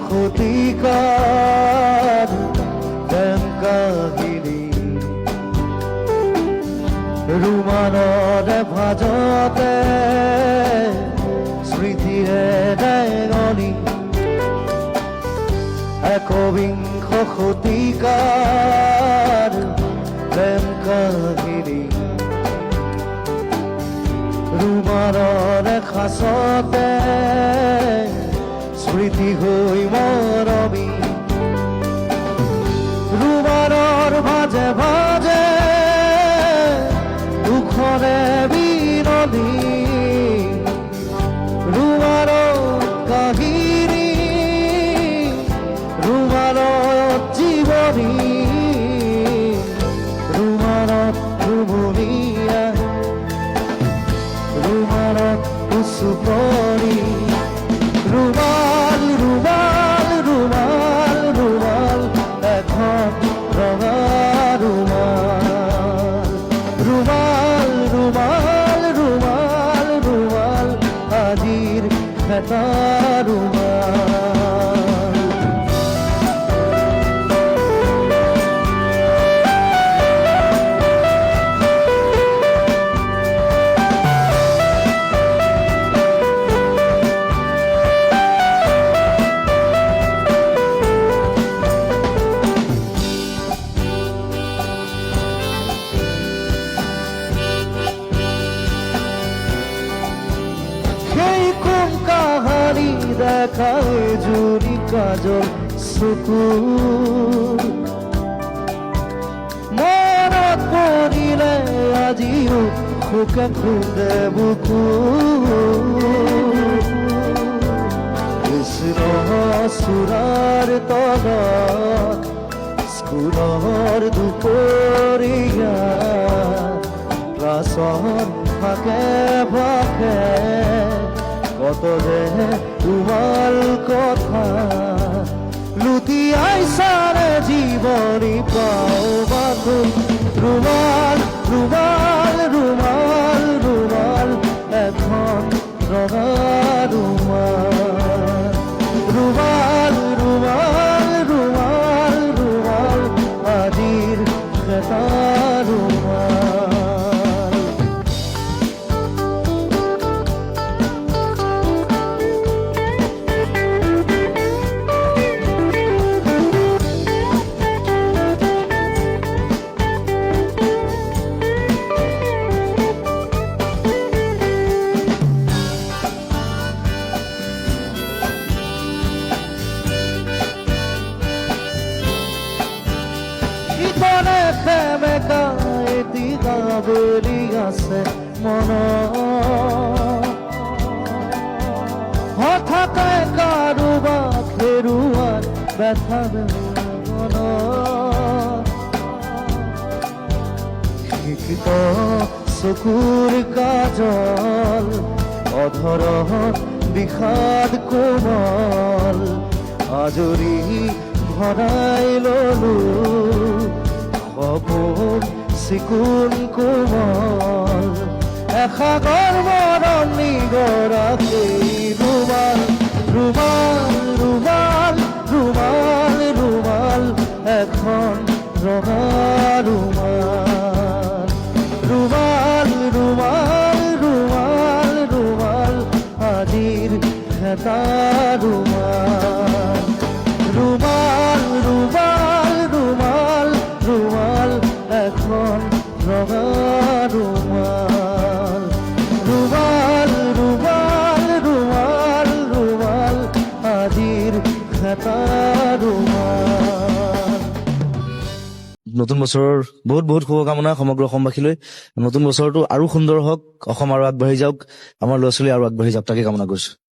শতিকাৰ প্ৰেম কাহিনী ৰোমানৰে ভাজতে স্মৃতিৰে ডেঙনি একবিংশ শতিকাৰ প্ৰেম কাহিনী ৰোমানৰে খাচতে স্মৃতি হৈ মৰমি ৰোমানৰ ভাজে ভাজে দুখৰে বিনদী ৰোমানৰ কাহিনী ৰোমানত জীৱনী ৰোমানত ৰুমুলীয়া ৰোমানত উচুপৰি ৰুমাল ৰুমাল ৰুমাল ৰুমাল এখন ৰঙা ৰুমাল ৰুমাল ৰুমাল ৰুমাল ৰুমাল আজিৰ এটা ৰুমাল দেখায় জুৰি কাজল চকু মনত পৰিলে আজিও শোকে খুন্দে বুকু কৃষ্ণ চূড়াৰ তলত স্কুলৰ দুপৰীয়া ক্লাছত ফাকে ফাকে কত যে তোমার কথা লুটিয়াই সারে জীবনী পাও বাকু রুমাল রুমাল রুমাল রুমাল এখন রঙা রুমাল রুমাল রুমাল রুমাল রুমাল আজির খেতা রুমাল বলি আছে মন হঠাতে কাৰোবাক হেৰুৱাত ব্যথা মন শিক্ষিত চকুৰ কাজল অধৰত বিষাদ কোমল আজৰি ভৰাই ললো সপোন চিকুণ কোমল এসাগৰ মৰম নিগৰাকী ৰুমাল ৰুমাল ৰুমাল ৰুমাল ৰুমাল এখন ৰঙা ৰুমাল ৰুমাল ৰুমাল ৰুমাল ৰুমাল আজিৰ এটা ৰুমাল ৰুমাল ৰুমাল ৰুমাল ৰুমাল এখন ৰঙা ৰুমাল ৰুমাল ৰুমাল ৰুমাল ৰুমাল আজিৰ এটা ৰুমাল নতুন বছৰৰ বহুত বহুত শুভকামনা সমগ্ৰ অসমবাসীলৈ নতুন বছৰটো আৰু সুন্দৰ হওক অসম আৰু আগবাঢ়ি যাওক আমাৰ ল'ৰা ছোৱালী আৰু আগবাঢ়ি যাওক তাকে কামনা কৰিছো